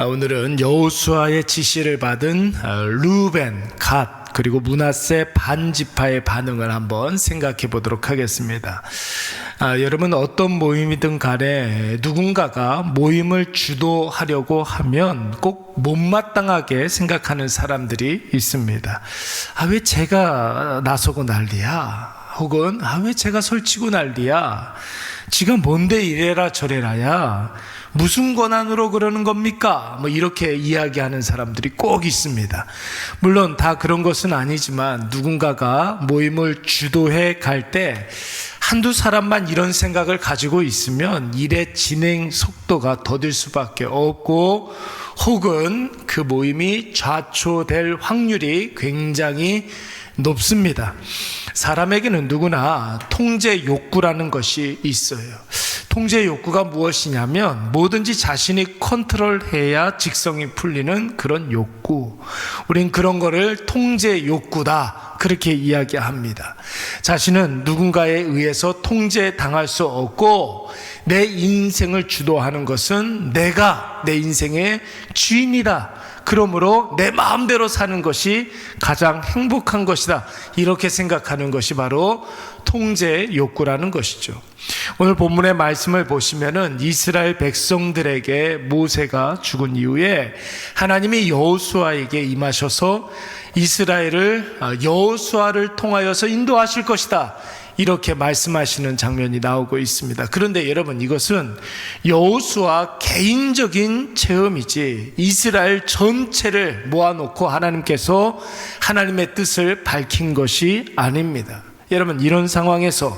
오늘은 여호수아의 지시를 받은 르우벤, 갓 그리고 므낫세 반지파의 반응을 한번 생각해 보도록 하겠습니다. 여러분, 어떤 모임이든 간에 누군가가 모임을 주도하려고 하면 꼭 못마땅하게 생각하는 사람들이 있습니다. 왜 제가 나서고 난리야? 혹은 왜 제가 설치고 난리야? 지가 뭔데 이래라 저래라야? 무슨 권한으로 그러는 겁니까? 이렇게 이야기하는 사람들이 꼭 있습니다. 물론 다 그런 것은 아니지만 누군가가 모임을 주도해 갈 때 한두 사람만 이런 생각을 가지고 있으면 일의 진행 속도가 더딜 수밖에 없고, 혹은 그 모임이 좌초될 확률이 굉장히 높습니다. 사람에게는 누구나 통제 욕구라는 것이 있어요. 통제 욕구가 무엇이냐면 뭐든지 자신이 컨트롤해야 직성이 풀리는 그런 욕구. 우린 그런 거를 통제 욕구다, 그렇게 이야기합니다. 자신은 누군가에 의해서 통제당할 수 없고, 내 인생을 주도하는 것은 내가 내 인생의 주인이다. 그러므로 내 마음대로 사는 것이 가장 행복한 것이다, 이렇게 생각하는 것이 바로 통제 욕구라는 것이죠. 오늘 본문의 말씀을 보시면은 이스라엘 백성들에게 모세가 죽은 이후에 하나님이 여호수아에게 임하셔서 이스라엘을 여호수아를 통하여서 인도하실 것이다, 이렇게 말씀하시는 장면이 나오고 있습니다. 그런데 여러분, 이것은 여호수아 개인적인 체험이지 이스라엘 전체를 모아놓고 하나님께서 하나님의 뜻을 밝힌 것이 아닙니다. 여러분, 이런 상황에서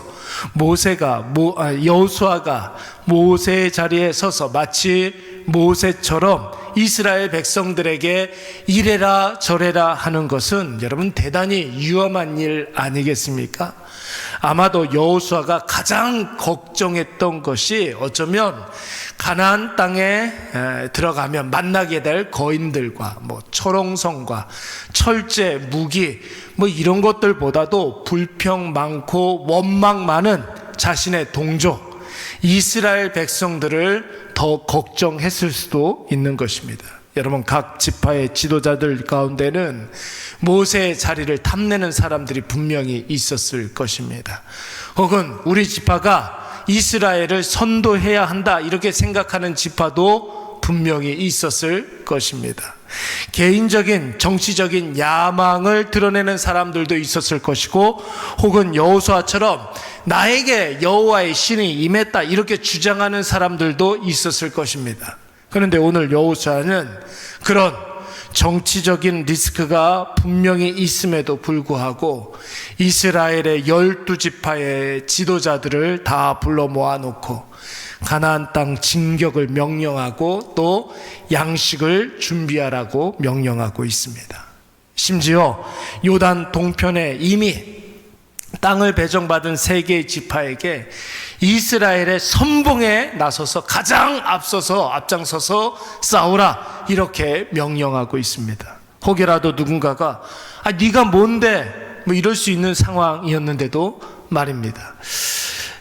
여호수아가 모세의 자리에 서서 마치 모세처럼 이스라엘 백성들에게 이래라 저래라 하는 것은 여러분 대단히 위험한 일 아니겠습니까? 아마도 여호수아가 가장 걱정했던 것이 어쩌면 가나안 땅에 들어가면 만나게 될 거인들과 초롱성과 철제, 무기 이런 것들보다도 불평 많고 원망 많은 자신의 동족 이스라엘 백성들을 더 걱정했을 수도 있는 것입니다. 여러분, 각 지파의 지도자들 가운데는 모세의 자리를 탐내는 사람들이 분명히 있었을 것입니다. 혹은 우리 지파가 이스라엘을 선도해야 한다, 이렇게 생각하는 지파도 분명히 있었을 것입니다. 개인적인 정치적인 야망을 드러내는 사람들도 있었을 것이고, 혹은 여호수아처럼 나에게 여호와의 신이 임했다, 이렇게 주장하는 사람들도 있었을 것입니다. 그런데 오늘 여호수아는 그런 정치적인 리스크가 분명히 있음에도 불구하고 이스라엘의 12지파의 지도자들을 다 불러 모아놓고 가나안 땅 진격을 명령하고 또 양식을 준비하라고 명령하고 있습니다. 심지어 요단 동편에 이미 땅을 배정받은 세 개의 지파에게 이스라엘의 선봉에 나서서 가장 앞장서서 싸우라, 이렇게 명령하고 있습니다. 혹여라도 누군가가 네가 뭔데 이럴 수 있는 상황이었는데도 말입니다.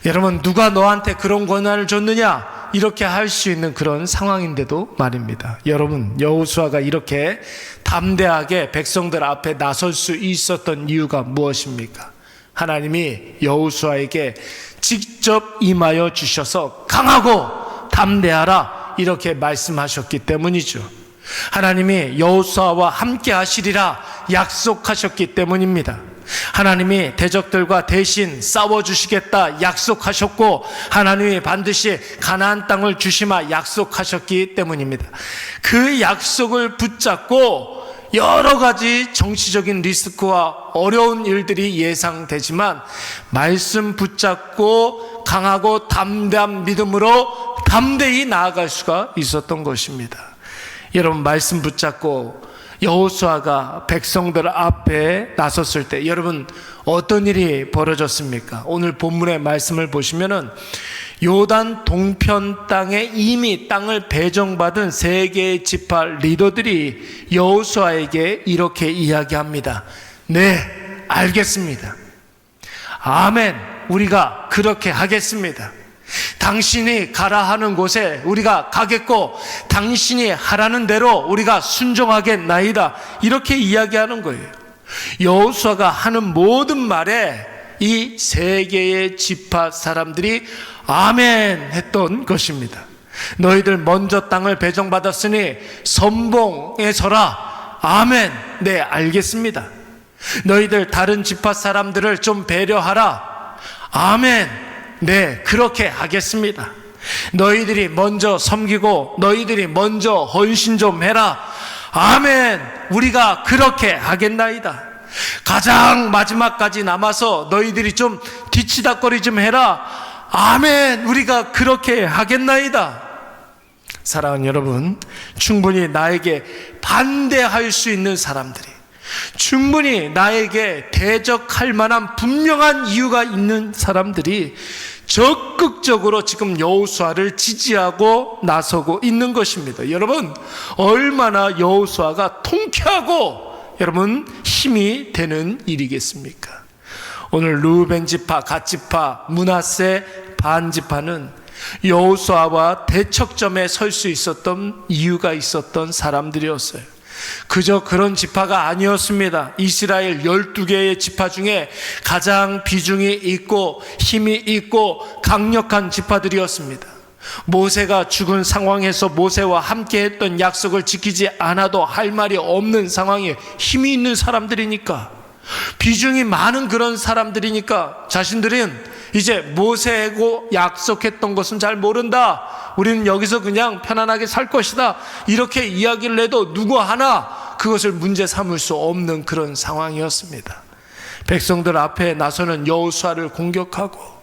여러분, 누가 너한테 그런 권한을 줬느냐, 이렇게 할 수 있는 그런 상황인데도 말입니다. 여러분, 여호수아가 이렇게 담대하게 백성들 앞에 나설 수 있었던 이유가 무엇입니까? 하나님이 여호수아에게 직접 임하여 주셔서 강하고 담대하라, 이렇게 말씀하셨기 때문이죠. 하나님이 여호수아와 함께 하시리라 약속하셨기 때문입니다. 하나님이 대적들과 대신 싸워주시겠다 약속하셨고, 하나님이 반드시 가나안 땅을 주시마 약속하셨기 때문입니다. 그 약속을 붙잡고 여러 가지 정치적인 리스크와 어려운 일들이 예상되지만 말씀 붙잡고 강하고 담대한 믿음으로 담대히 나아갈 수가 있었던 것입니다. 여러분, 말씀 붙잡고 여호수아가 백성들 앞에 나섰을 때 여러분 어떤 일이 벌어졌습니까? 오늘 본문의 말씀을 보시면은 요단 동편 땅에 이미 땅을 배정받은 세 개의 지파 리더들이 여호수아에게 이렇게 이야기합니다. 네, 알겠습니다. 아멘, 우리가 그렇게 하겠습니다. 당신이 가라 하는 곳에 우리가 가겠고 당신이 하라는 대로 우리가 순종하겠나이다. 이렇게 이야기하는 거예요. 여호수아가 하는 모든 말에 이 세 개의 지파 사람들이 아멘 했던 것입니다. 너희들 먼저 땅을 배정받았으니 선봉에 서라. 아멘. 네, 알겠습니다. 너희들 다른 지파 사람들을 좀 배려하라. 아멘. 네, 그렇게 하겠습니다. 너희들이 먼저 섬기고 너희들이 먼저 헌신 좀 해라. 아멘. 우리가 그렇게 하겠나이다. 가장 마지막까지 남아서 너희들이 좀 뒤치다거리 좀 해라. 아멘. 우리가 그렇게 하겠나이다. 사랑하는 여러분, 충분히 나에게 반대할 수 있는 사람들이, 충분히 나에게 대적할 만한 분명한 이유가 있는 사람들이 적극적으로 지금 여호수아를 지지하고 나서고 있는 것입니다. 여러분, 얼마나 여호수아가 통쾌하고 여러분 힘이 되는 일이겠습니까? 오늘 르우벤 지파, 갓 지파, 므낫세 반 지파는 여호수아와 대척점에 설 수 있었던 이유가 있었던 사람들이었어요. 그저 그런 지파가 아니었습니다. 이스라엘 12개의 지파 중에 가장 비중이 있고 힘이 있고 강력한 지파들이었습니다. 모세가 죽은 상황에서 모세와 함께 했던 약속을 지키지 않아도 할 말이 없는 상황에 힘이 있는 사람들이니까, 비중이 많은 그런 사람들이니까 자신들은 이제 모세하고 약속했던 것은 잘 모른다, 우리는 여기서 그냥 편안하게 살 것이다, 이렇게 이야기를 해도 누구 하나 그것을 문제 삼을 수 없는 그런 상황이었습니다. 백성들 앞에 나서는 여호수아를 공격하고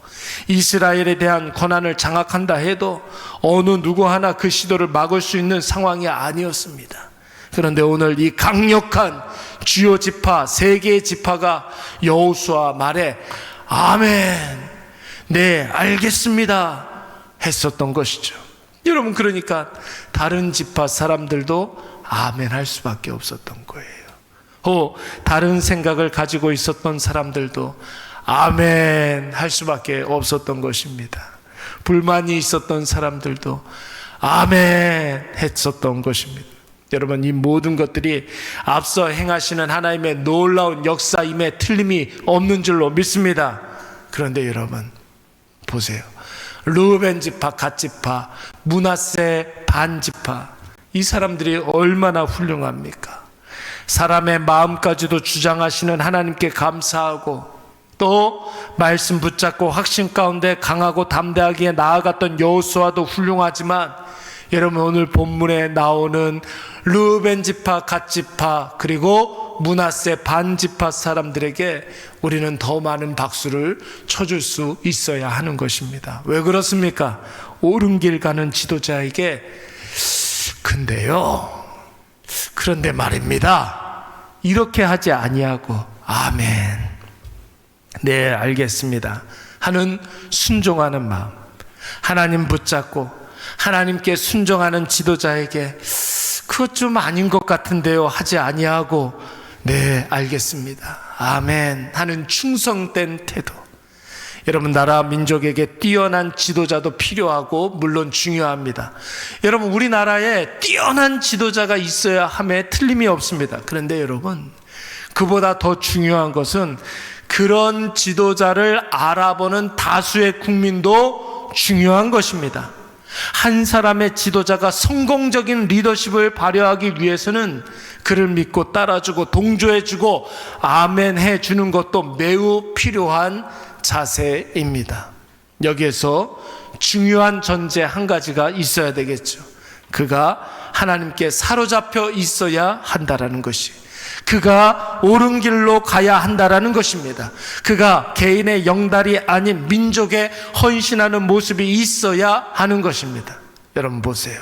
이스라엘에 대한 권한을 장악한다 해도 어느 누구 하나 그 시도를 막을 수 있는 상황이 아니었습니다. 그런데 오늘 이 강력한 주요 지파, 세 개의 지파가 여호수아 말에 아멘, 네, 알겠습니다 했었던 것이죠. 여러분, 그러니까 다른 지파 사람들도 아멘 할 수밖에 없었던 거예요. 다른 생각을 가지고 있었던 사람들도 아멘 할 수밖에 없었던 것입니다. 불만이 있었던 사람들도 아멘 했었던 것입니다. 여러분, 이 모든 것들이 앞서 행하시는 하나님의 놀라운 역사임에 틀림이 없는 줄로 믿습니다. 그런데 여러분 보세요. 르우벤 지파, 갓 지파, 므낫세 반 지파, 이 사람들이 얼마나 훌륭합니까? 사람의 마음까지도 주장하시는 하나님께 감사하고 또 말씀 붙잡고 확신 가운데 강하고 담대하게 나아갔던 여호수아도 훌륭하지만, 여러분 오늘 본문에 나오는 르우벤 지파, 갓 지파, 그리고 므낫세 반 지파 사람들에게 우리는 더 많은 박수를 쳐줄 수 있어야 하는 것입니다. 왜 그렇습니까? 옳은 길 가는 지도자에게 근데요, 그런데 말입니다, 이렇게 하지 아니하고 아멘, 네, 알겠습니다 하는 순종하는 마음, 하나님 붙잡고 하나님께 순종하는 지도자에게 그것 좀 아닌 것 같은데요 하지 아니하고 네, 알겠습니다, 아멘 하는 충성된 태도. 여러분, 나라 민족에게 뛰어난 지도자도 필요하고 물론 중요합니다. 여러분, 우리나라에 뛰어난 지도자가 있어야 함에 틀림이 없습니다. 그런데 여러분, 그보다 더 중요한 것은 그런 지도자를 알아보는 다수의 국민도 중요한 것입니다. 한 사람의 지도자가 성공적인 리더십을 발휘하기 위해서는 그를 믿고 따라주고 동조해주고 아멘 해주는 것도 매우 필요한 자세입니다. 여기에서 중요한 전제 한 가지가 있어야 되겠죠. 그가 하나님께 사로잡혀 있어야 한다라는 것이, 그가 옳은 길로 가야 한다라는 것입니다. 그가 개인의 영달이 아닌 민족에 헌신하는 모습이 있어야 하는 것입니다. 여러분 보세요.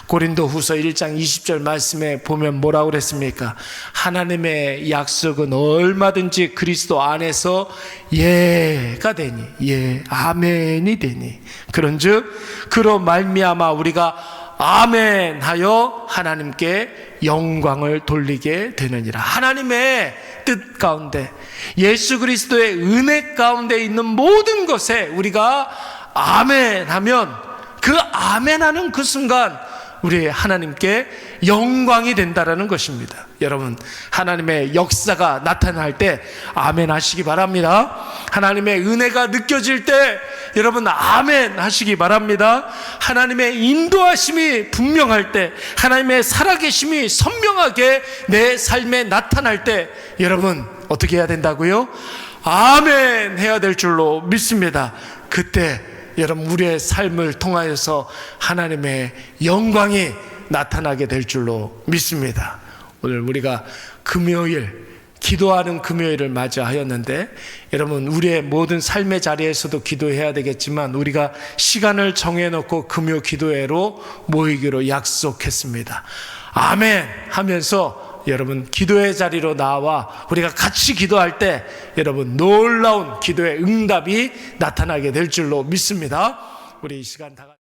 고린도후서 1장 20절 말씀에 보면 뭐라고 그랬습니까? 하나님의 약속은 얼마든지 그리스도 안에서 예가 되니, 예, 아멘이 되니, 그런즉 그로 말미암아 우리가 아멘 하여 하나님께 영광을 돌리게 되느니라. 하나님의 뜻 가운데, 예수 그리스도의 은혜 가운데 있는 모든 것에 우리가 아멘 하면 그 아멘 하는 그 순간 우리 하나님께 영광이 된다라는 것입니다. 여러분, 하나님의 역사가 나타날 때 아멘 하시기 바랍니다. 하나님의 은혜가 느껴질 때 여러분 아멘 하시기 바랍니다. 하나님의 인도하심이 분명할 때, 하나님의 살아계심이 선명하게 내 삶에 나타날 때 여러분 어떻게 해야 된다고요? 아멘 해야 될 줄로 믿습니다. 그때 여러분 우리의 삶을 통하여서 하나님의 영광이 나타나게 될 줄로 믿습니다. 오늘 우리가 금요일, 기도하는 금요일을 맞이하였는데 여러분 우리의 모든 삶의 자리에서도 기도해야 되겠지만 우리가 시간을 정해놓고 금요 기도회로 모이기로 약속했습니다. 아멘 하면서 여러분 기도의 자리로 나와 우리가 같이 기도할 때 여러분 놀라운 기도의 응답이 나타나게 될 줄로 믿습니다. 우리 이 시간 다 같이